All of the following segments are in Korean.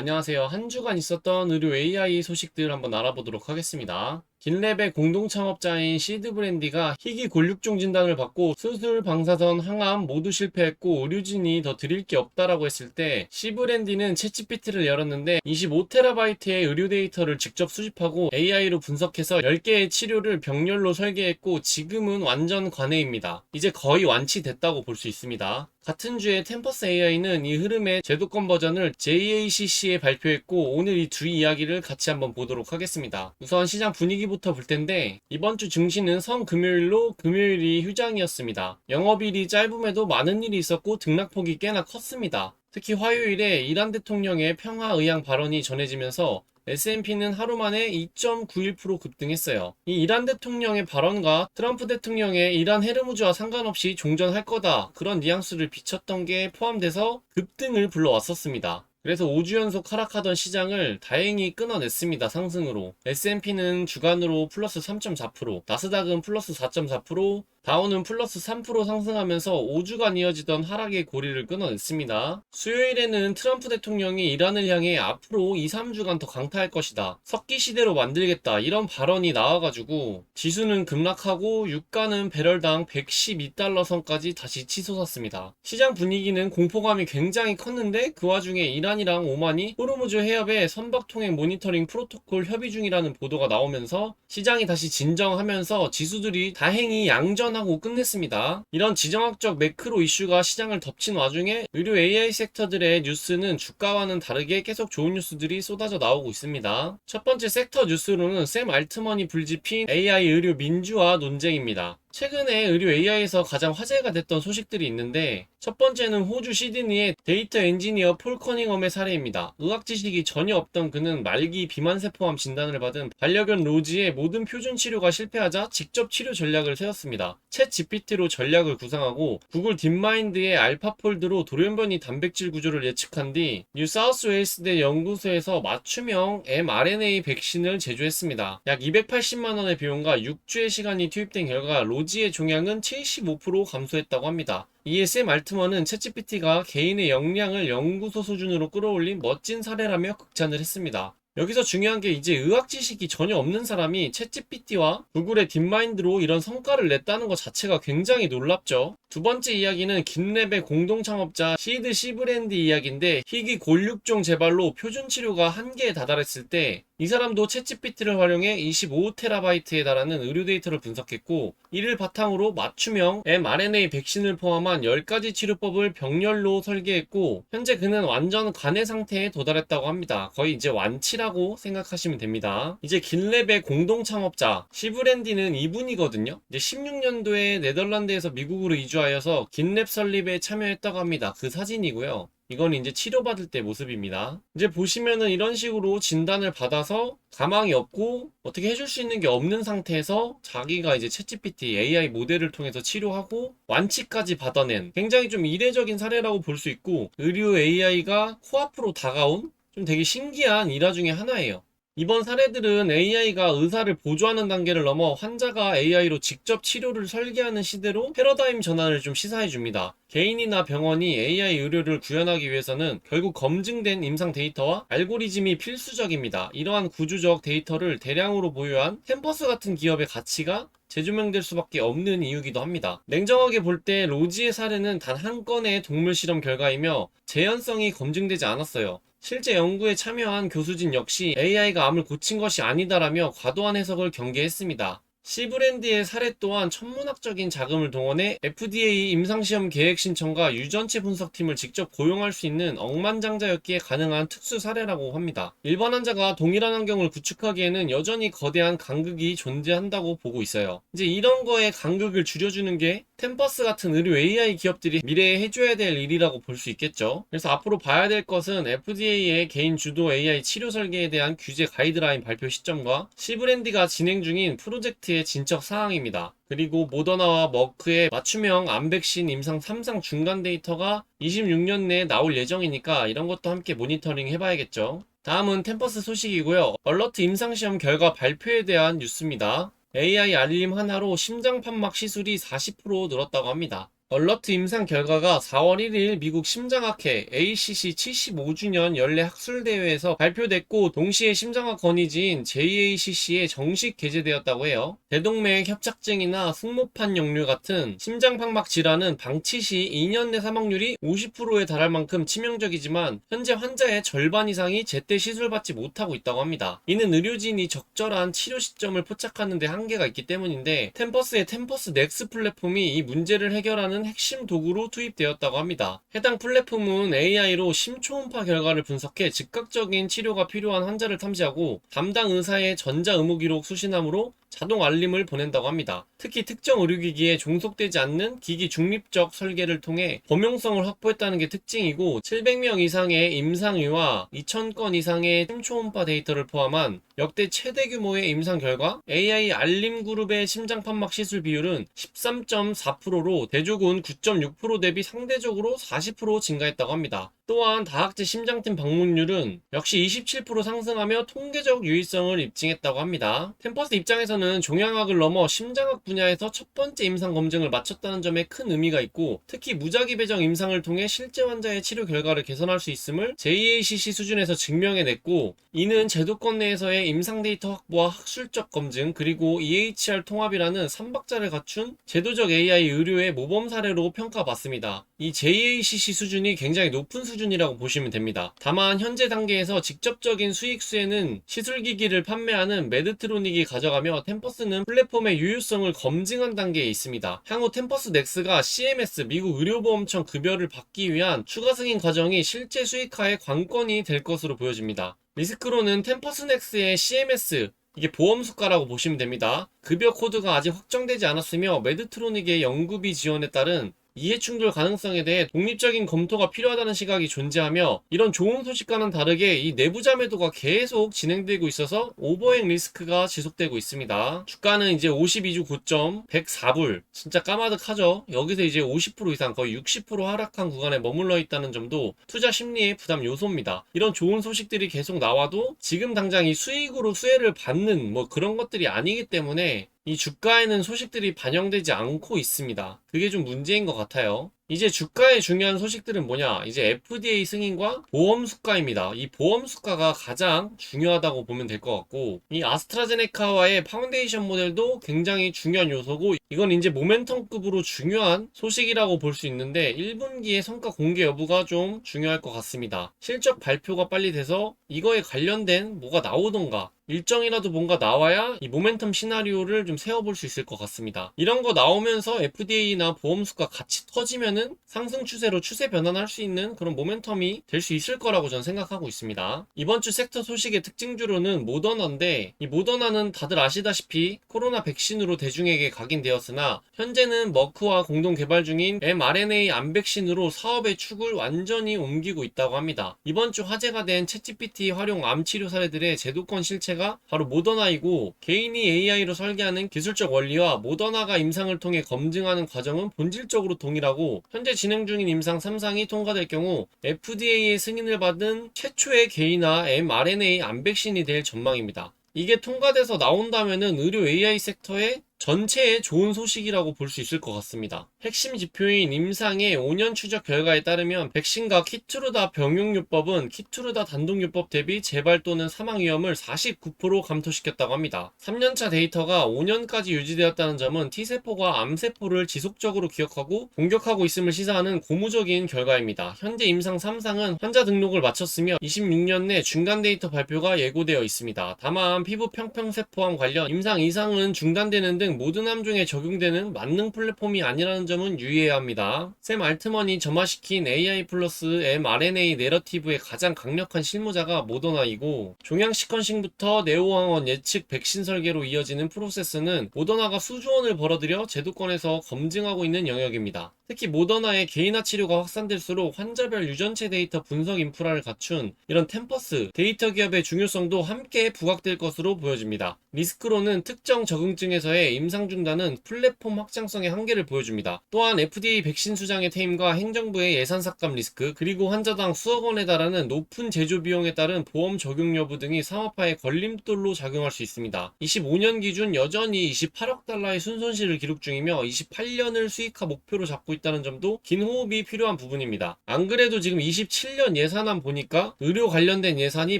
안녕하세요. 한 주간 있었던 의료 AI 소식들 한번 알아보도록 하겠습니다. 긴랩의 공동 창업자인 시드브랜디가 희귀 골육종 진단을 받고 수술, 방사선, 항암 모두 실패했고 의료진이 더 드릴 게 없다라고 했을 때 시브랜디는 챗GPT를 열었는데 25TB의 의료 데이터를 직접 수집하고 AI로 분석해서 10개의 치료를 병렬로 설계했고 지금은 완전 관해입니다. 이제 거의 완치됐다고 볼 수 있습니다. 같은 주에 템퍼스 AI는 이 흐름의 제도권 버전을 JACC에 발표했고 오늘 이 두 이야기를 같이 한번 보도록 하겠습니다. 우선 시장 분위기부터 볼 텐데 이번 주 증시는 성금요일로 금요일이 휴장이었습니다. 영업일이 짧음에도 많은 일이 있었고 등락폭이 꽤나 컸습니다. 특히 화요일에 이란 대통령의 평화 의향 발언이 전해지면서 S&P는 하루 만에 2.91% 급등했어요. 이 이란 대통령의 발언과 트럼프 대통령의 이란 헤르무즈와 상관없이 종전할 거다 그런 뉘앙스를 비췄던 게 포함돼서 급등을 불러왔었습니다. 그래서 5주 연속 하락하던 시장을 다행히 끊어냈습니다. 상승으로. S&P는 주간으로 플러스 3.4%, 나스닥은 플러스 4.4%, 다우는 플러스 3% 상승하면서 5주간 이어지던 하락의 고리를 끊어냈습니다. 수요일에는 트럼프 대통령이 이란을 향해 앞으로 2, 3주간 더 강타할 것이다. 석기 시대로 만들겠다. 이런 발언이 나와가지고 지수는 급락하고 유가는 배럴당 112달러 선까지 다시 치솟았습니다. 시장 분위기는 공포감이 굉장히 컸는데 그 와중에 이란이랑 오만이 호르무즈 해협의 선박통행 모니터링 프로토콜 협의 중이라는 보도가 나오면서 시장이 다시 진정하면서 지수들이 다행히 양전하고 끝냈습니다. 이런 지정학적 매크로 이슈가 시장을 덮친 와중에 의료 AI 섹터들의 뉴스는 주가와는 다르게 계속 좋은 뉴스들이 쏟아져 나오고 있습니다. 첫 번째 섹터 뉴스로는 샘 알트먼이 불집힌 AI 의료 민주화 논쟁입니다. 최근에 의료 AI에서 가장 화제가 됐던 소식들이 있는데 첫 번째는 호주 시드니의 데이터 엔지니어 폴 커닝엄의 사례입니다. 의학 지식이 전혀 없던 그는 말기 비만세포암 진단을 받은 반려견 로지의 모든 표준 치료가 실패하자 직접 치료 전략을 세웠습니다. 챗 GPT로 전략을 구상하고 구글 딥마인드의 알파폴드로 돌연변이 단백질 구조를 예측한 뒤 뉴사우스웨일스대 연구소에서 맞춤형 mRNA 백신을 제조했습니다. 약 280만 원의 비용과 6주의 시간이 투입된 결과 로지의 종양은 75% 감소했다고 합니다. 이에 샘 알트먼은 챗GPT가 개인의 역량을 연구소 수준으로 끌어올린 멋진 사례라며 극찬을 했습니다. 여기서 중요한 게 이제 의학 지식이 전혀 없는 사람이 챗GPT와 구글의 딥마인드로 이런 성과를 냈다는 것 자체가 굉장히 놀랍죠. 두 번째 이야기는 긴랩의 공동 창업자 시드 시브랜드 이야기인데 희귀 골육종 재발로 표준 치료가 한계에 다다랐을 때 이 사람도 챗GPT를 활용해 25TB에 달하는 의료 데이터를 분석했고 이를 바탕으로 맞춤형 mRNA 백신을 포함한 10가지 치료법을 병렬로 설계했고 현재 그는 완전 관해 상태에 도달했다고 합니다. 거의 이제 완치라고 생각하시면 됩니다. 이제 긴랩의 공동 창업자 시브랜디는 이분이거든요. 이제 16년도에 네덜란드에서 미국으로 이주하여서 긴랩 설립에 참여했다고 합니다. 그 사진이고요. 이건 이제 치료받을 때 모습입니다. 이제 보시면은 이런 식으로 진단을 받아서 가망이 없고 어떻게 해줄 수 있는 게 없는 상태에서 자기가 이제 챗GPT AI 모델을 통해서 치료하고 완치까지 받아낸 굉장히 좀 이례적인 사례라고 볼 수 있고 의료 AI가 코앞으로 다가온 좀 되게 신기한 일화 중에 하나예요. 이번 사례들은 AI가 의사를 보조하는 단계를 넘어 환자가 AI로 직접 치료를 설계하는 시대로 패러다임 전환을 좀 시사해 줍니다. 개인이나 병원이 AI 의료를 구현하기 위해서는 결국 검증된 임상 데이터와 알고리즘이 필수적입니다. 이러한 구조적 데이터를 대량으로 보유한 템퍼스 같은 기업의 가치가 재조명될 수밖에 없는 이유기도 합니다. 냉정하게 볼 때 로지의 사례는 단 한 건의 동물 실험 결과이며 재현성이 검증되지 않았어요. 실제 연구에 참여한 교수진 역시 AI가 암을 고친 것이 아니다라며 과도한 해석을 경계했습니다. C브랜드의 사례 또한 천문학적인 자금을 동원해 FDA 임상시험 계획 신청과 유전체 분석팀을 직접 고용할 수 있는 억만장자였기에 가능한 특수 사례라고 합니다. 일반 환자가 동일한 환경을 구축하기에는 여전히 거대한 간극이 존재한다고 보고 있어요. 이제 이런 거에 간극을 줄여주는 게 템퍼스 같은 의료 AI 기업들이 미래에 해줘야 될 일이라고 볼 수 있겠죠. 그래서 앞으로 봐야 될 것은 FDA의 개인 주도 AI 치료 설계에 대한 규제 가이드라인 발표 시점과 C브랜드가 진행 중인 프로젝트의 진척 사항입니다. 그리고 모더나와 머크의 맞춤형 암 백신 임상 3상 중간 데이터가 26년 내에 나올 예정이니까 이런 것도 함께 모니터링 해봐야겠죠. 다음은 템퍼스 소식이고요. 얼러트 임상시험 결과 발표에 대한 뉴스입니다. AI 알림 하나로 심장 판막 시술이 40% 늘었다고 합니다. 얼러트 임상 결과가 4월 1일 미국 심장학회 ACC 75주년 연례 학술대회에서 발표됐고, 동시에 심장학 권위지인 JACC에 정식 게재되었다고 해요. 대동맥 협착증이나 승모판 역류 같은 심장팍막 질환은 방치 시 2년 내 사망률이 50%에 달할 만큼 치명적이지만, 현재 환자의 절반 이상이 제때 시술받지 못하고 있다고 합니다. 이는 의료진이 적절한 치료 시점을 포착하는 데 한계가 있기 때문인데, 템퍼스의 템퍼스 넥스 플랫폼이 이 문제를 해결하는 핵심 도구로 투입되었다고 합니다. 해당 플랫폼은 AI로 심초음파 결과를 분석해 즉각적인 치료가 필요한 환자를 탐지하고, 담당 의사의 전자의무기록 수신함으로 자동 알림을 보낸다고 합니다. 특히 특정 의료기기에 종속되지 않는 기기 중립적 설계를 통해 범용성을 확보했다는 게 특징이고, 700명 이상의 임상의와 2000건 이상의 심초음파 데이터를 포함한 역대 최대 규모의 임상 결과, AI 알림 그룹의 심장판막 시술 비율은 13.4%로 대조군 9.6% 대비 상대적으로 40% 증가했다고 합니다. 또한 다학제 심장팀 방문율은 역시 27% 상승하며 통계적 유의성을 입증했다고 합니다. 템퍼스 입장에서는 종양학을 넘어 심장학 분야에서 첫 번째 임상 검증을 마쳤다는 점에 큰 의미가 있고, 특히 무작위 배정 임상을 통해 실제 환자의 치료 결과를 개선할 수 있음을 JACC 수준에서 증명해냈고, 이는 제도권 내에서의 임상 데이터 확보와 학술적 검증, 그리고 EHR 통합이라는 3박자를 갖춘 제도적 AI 의료의 모범 사례로 평가받습니다. 이 JACC 수준이 굉장히 높은 수준이라고 보시면 됩니다. 다만 현재 단계에서 직접적인 수익수에는 시술기기를 판매하는 메드트로닉이 가져가며, 템퍼스는 플랫폼의 유효성을 검증한 단계에 있습니다. 향후 템퍼스 넥스가 CMS 미국 의료보험청 급여를 받기 위한 추가 승인 과정이 실제 수익화의 관건이 될 것으로 보여집니다. 리스크로는 템퍼스 넥스의 CMS, 이게 보험 수가라고 보시면 됩니다. 급여 코드가 아직 확정되지 않았으며, 메드트로닉의 연구비 지원에 따른 이해충돌 가능성에 대해 독립적인 검토가 필요하다는 시각이 존재하며, 이런 좋은 소식과는 다르게 이 내부자 매도가 계속 진행되고 있어서 오버행 리스크가 지속되고 있습니다. 주가는 이제 52주 고점 104불, 진짜 까마득하죠. 여기서 이제 50% 이상, 거의 60% 하락한 구간에 머물러 있다는 점도 투자 심리의 부담 요소입니다. 이런 좋은 소식들이 계속 나와도 지금 당장 이 수익으로 수혜를 받는 뭐 그런 것들이 아니기 때문에 이 주가에는 소식들이 반영되지 않고 있습니다. 그게 좀 문제인 것 같아요. 이제 주가의 중요한 소식들은 뭐냐? 이제 FDA 승인과 보험 수가입니다. 이 보험 수가가 가장 중요하다고 보면 될 것 같고, 이 아스트라제네카와의 파운데이션 모델도 굉장히 중요한 요소고, 이건 이제 모멘텀급으로 중요한 소식이라고 볼 수 있는데, 1분기의 성과 공개 여부가 좀 중요할 것 같습니다. 실적 발표가 빨리 돼서 이거에 관련된 뭐가 나오던가, 일정이라도 뭔가 나와야 이 모멘텀 시나리오를 좀 세워볼 수 있을 것 같습니다. 이런 거 나오면서 FDA나 보험수가 같이 터지면은 상승 추세로 추세 변환할 수 있는 그런 모멘텀이 될 수 있을 거라고 저는 생각하고 있습니다. 이번 주 섹터 소식의 특징주로는 모더나인데, 이 모더나는 다들 아시다시피 코로나 백신으로 대중에게 각인되었으나, 현재는 머크와 공동 개발 중인 mRNA 암 백신으로 사업의 축을 완전히 옮기고 있다고 합니다. 이번 주 화제가 된 챗GPT 활용 암 치료 사례들의 제도권 실체가 바로 모더나이고, 개인이 AI로 설계하는 기술적 원리와 모더나가 임상을 통해 검증하는 과정은 본질적으로 동일하고, 현재 진행 중인 임상 3상이 통과될 경우 FDA의 승인을 받은 최초의 개인화 mRNA 암 백신이 될 전망입니다. 이게 통과돼서 나온다면은 의료 AI 섹터에 전체에 좋은 소식이라고 볼 수 있을 것 같습니다. 핵심 지표인 임상의 5년 추적 결과에 따르면, 백신과 키투르다 병용요법은 키투르다 단독요법 대비 재발 또는 사망 위험을 49% 감소시켰다고 합니다. 3년차 데이터가 5년까지 유지되었다는 점은 T세포가 암세포를 지속적으로 기억하고 공격하고 있음을 시사하는 고무적인 결과입니다. 현재 임상 3상은 환자 등록을 마쳤으며 26년 내 중간 데이터 발표가 예고되어 있습니다. 다만 피부 평평세포암 관련 임상 2상은 중단되는 등 모든 암 중에 적용되는 만능 플랫폼이 아니라는 점은 유의해야 합니다. 샘 알트먼이 점화시킨 AI 플러스 mRNA 내러티브의 가장 강력한 실무자가 모더나이고, 종양 시퀀싱부터 네오왕원 예측 백신 설계로 이어지는 프로세스는 모더나가 수조 원을 벌어들여 제도권에서 검증하고 있는 영역입니다. 특히 모더나의 개인화 치료가 확산될수록 환자별 유전체 데이터 분석 인프라를 갖춘 이런 템퍼스 데이터 기업의 중요성도 함께 부각될 것으로 보여집니다. 리스크로는 특정 적응증에서의 임상 중단은 플랫폼 확장성의 한계를 보여줍니다. 또한 FDA 백신 수장의 퇴임과 행정부의 예산 삭감 리스크, 그리고 환자당 수억 원에 달하는 높은 제조 비용에 따른 보험 적용 여부 등이 상업화의 걸림돌로 작용할 수 있습니다. 25년 기준 여전히 28억 달러의 순손실을 기록 중이며 28년을 수익화 목표로 잡고 있다는 점도 긴 호흡이 필요한 부분입니다. 안 그래도 지금 27년 예산안 보니까 의료 관련된 예산이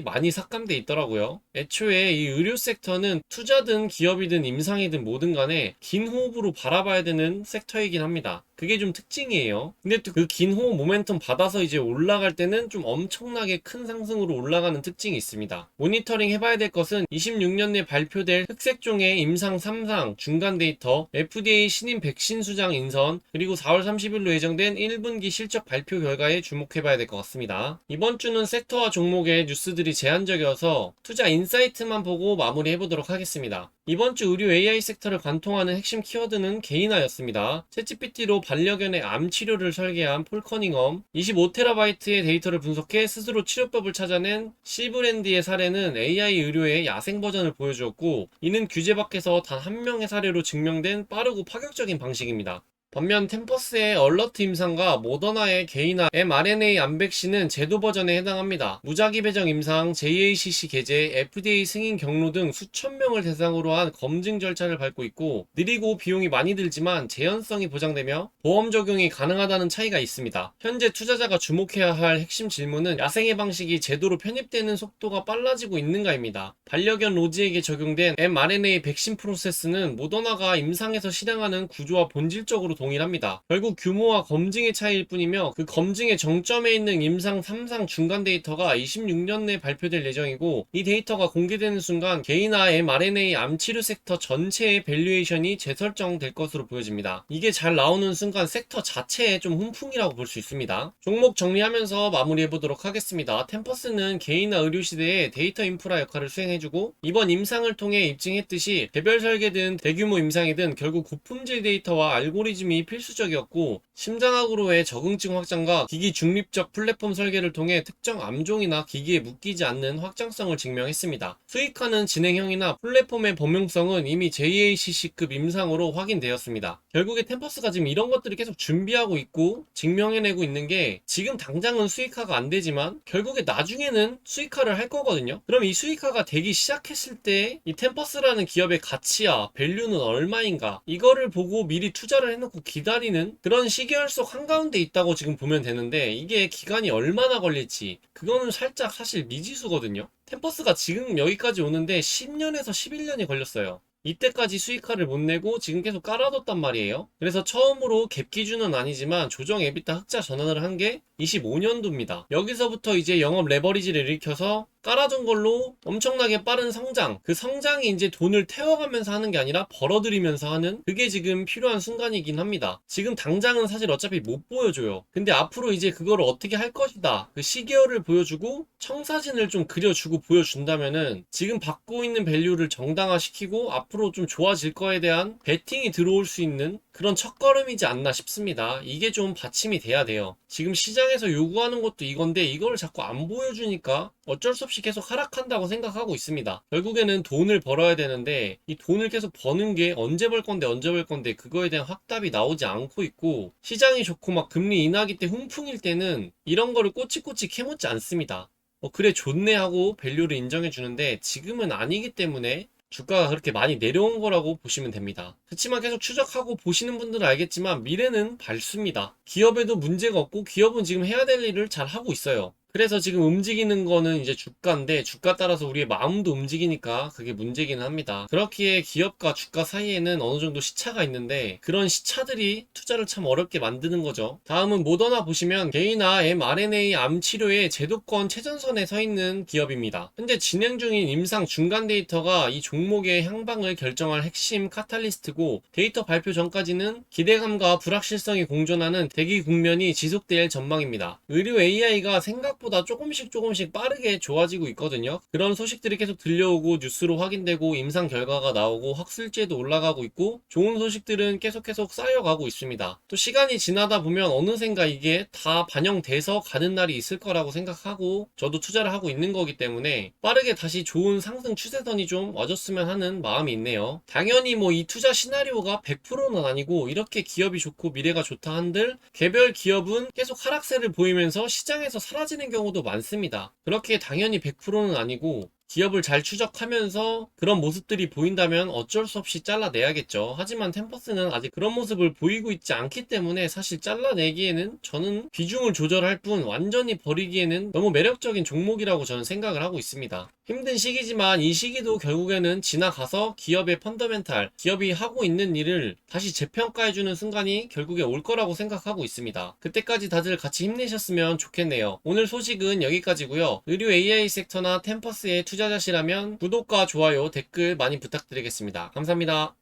많이 삭감돼 있더라고요. 애초에 이 의료 섹터는 투자든 기업이든 임상이든 뭐든 간에 긴 호흡으로 바라봐야 되는 섹터이긴 합니다. 그게 좀 특징이에요. 근데 또 그 긴 호흡 모멘텀 받아서 이제 올라갈 때는 좀 엄청나게 큰 상승으로 올라가는 특징이 있습니다. 모니터링 해봐야 될 것은 26년에 발표될 흑색종의 임상 3상 중간 데이터, FDA 신임 백신 수장 인선, 그리고 4월 30일로 예정된 1분기 실적 발표 결과에 주목해봐야 될 것 같습니다. 이번 주는 섹터와 종목의 뉴스들이 제한적이어서 투자 인사이트만 보고 마무리해보도록 하겠습니다. 이번 주 의료 AI 섹터를 관통하는 핵심 키워드는 개인화였습니다. 챗GPT로 반려견의 암 치료를 설계한 폴 커닝엄, 25TB의 데이터를 분석해 스스로 치료법을 찾아낸 C브랜디의 사례는 AI 의료의 야생 버전을 보여주었고, 이는 규제 밖에서 단 한 명의 사례로 증명된 빠르고 파격적인 방식입니다. 반면 템퍼스의 얼러트 임상과 모더나의 개인화 mRNA 암 백신은 제도 버전에 해당합니다. 무작위 배정 임상, JACC 게재, FDA 승인 경로 등 수천 명을 대상으로 한 검증 절차를 밟고 있고, 느리고 비용이 많이 들지만 재현성이 보장되며 보험 적용이 가능하다는 차이가 있습니다. 현재 투자자가 주목해야 할 핵심 질문은 야생의 방식이 제도로 편입되는 속도가 빨라지고 있는가입니다. 반려견 로즈에게 적용된 mRNA 백신 프로세스는 모더나가 임상에서 실행하는 구조와 본질적으로 동일합니다. 결국 규모와 검증의 차이일 뿐이며, 그 검증의 정점에 있는 임상 3상 중간 데이터가 26년 내 발표될 예정이고, 이 데이터가 공개되는 순간 개인화 mRNA 암 치료 섹터 전체의 밸류에이션이 재설정될 것으로 보여집니다. 이게 잘 나오는 순간 섹터 자체에 좀 훈풍이라고 볼 수 있습니다. 종목 정리하면서 마무리해보도록 하겠습니다. 템퍼스는 개인화 의료 시대의 데이터 인프라 역할을 수행해주고, 이번 임상을 통해 입증했듯이 개별 설계든 대규모 임상이든 결국 고품질 데이터와 알고리즘이 필수적이었고, 심장학으로의 적응증 확장과 기기 중립적 플랫폼 설계를 통해 특정 암종이나 기기에 묶이지 않는 확장성을 증명했습니다. 수익화는 진행형이나 플랫폼의 범용성은 이미 JACC급 임상으로 확인되었습니다. 결국에 템퍼스가 지금 이런 것들을 계속 준비하고 있고 증명해내고 있는 게, 지금 당장은 수익화가 안 되지만 결국에 나중에는 수익화를 할 거거든요. 그럼 이 수익화가 되기 시작했을 때 이 템퍼스라는 기업의 가치야, 밸류는 얼마인가, 이거를 보고 미리 투자를 해놓고 기다리는 그런 시계열 속 한가운데 있다고 지금 보면 되는데, 이게 기간이 얼마나 걸릴지 그거는 살짝 사실 미지수거든요. 템퍼스가 지금 여기까지 오는데 10년에서 11년이 걸렸어요. 이때까지 수익화를 못 내고 지금 계속 깔아뒀단 말이에요. 그래서 처음으로 갭 기준은 아니지만 조정 에비타 흑자 전환을 한 게 25년도입니다. 여기서부터 이제 영업 레버리지를 일으켜서 깔아둔 걸로 엄청나게 빠른 성장, 그 성장이 이제 돈을 태워가면서 하는 게 아니라 벌어들이면서 하는, 그게 지금 필요한 순간이긴 합니다. 지금 당장은 사실 어차피 못 보여줘요. 근데 앞으로 이제 그걸 어떻게 할 것이다, 그 시계열을 보여주고 청사진을 좀 그려주고 보여준다면은 지금 받고 있는 밸류를 정당화시키고 앞으로 좀 좋아질 거에 대한 베팅이 들어올 수 있는 그런 첫걸음이지 않나 싶습니다. 이게 좀 받침이 돼야 돼요. 지금 시장에서 요구하는 것도 이건데 이걸 자꾸 안 보여주니까 어쩔 수 없이 계속 하락한다고 생각하고 있습니다. 결국에는 돈을 벌어야 되는데 이 돈을 계속 버는 게 언제 벌 건데 그거에 대한 확답이 나오지 않고 있고, 시장이 좋고 막 금리 인하기 때 훈풍일 때는 이런 거를 꼬치꼬치 캐묻지 않습니다. 그래 좋네 하고 밸류를 인정해 주는데, 지금은 아니기 때문에 주가가 그렇게 많이 내려온 거라고 보시면 됩니다. 그렇지만 계속 추적하고 보시는 분들은 알겠지만 미래는 밝습니다. 기업에도 문제가 없고 기업은 지금 해야 될 일을 잘 하고 있어요. 그래서 지금 움직이는 거는 이제 주가인데, 주가 따라서 우리의 마음도 움직이니까 그게 문제기는 합니다. 그렇기에 기업과 주가 사이에는 어느 정도 시차가 있는데, 그런 시차들이 투자를 참 어렵게 만드는 거죠. 다음은 모더나 보시면 개인화 mRNA 암 치료의 제도권 최전선에 서 있는 기업입니다. 현재 진행 중인 임상 중간 데이터가 이 종목의 향방을 결정할 핵심 카탈리스트고, 데이터 발표 전까지는 기대감과 불확실성이 공존하는 대기 국면이 지속될 전망입니다. 의료 AI가 생각보다 조금씩 빠르게 좋아지고 있거든요. 그런 소식들이 계속 들려오고 뉴스로 확인되고 임상 결과가 나오고 학술지에도 올라가고 있고, 좋은 소식들은 계속 쌓여가고 있습니다. 또 시간이 지나다 보면 어느샌가 이게 다 반영돼서 가는 날이 있을 거라고 생각하고 저도 투자를 하고 있는 거기 때문에 빠르게 다시 좋은 상승 추세선이 좀 와줬으면 하는 마음이 있네요. 당연히 뭐 이 투자 시나리오가 100%는 아니고, 이렇게 기업이 좋고 미래가 좋다 한들 개별 기업은 계속 하락세를 보이면서 시장에서 사라지는 경우도 많습니다. 그렇게 당연히 100%는 아니고 기업을 잘 추적하면서 그런 모습들이 보인다면 어쩔 수 없이 잘라내야겠죠. 하지만 템퍼스는 아직 그런 모습을 보이고 있지 않기 때문에 사실 잘라내기에는 저는 비중을 조절할 뿐 완전히 버리기에는 너무 매력적인 종목이라고 저는 생각을 하고 있습니다. 힘든 시기지만 이 시기도 결국에는 지나가서 기업의 펀더멘탈, 기업이 하고 있는 일을 다시 재평가해주는 순간이 결국에 올 거라고 생각하고 있습니다. 그때까지 다들 같이 힘내셨으면 좋겠네요. 오늘 소식은 여기까지고요. 의류 AI 섹터나 템퍼스에 투자자시라면 구독과 좋아요, 댓글 많이 부탁드리겠습니다. 감사합니다.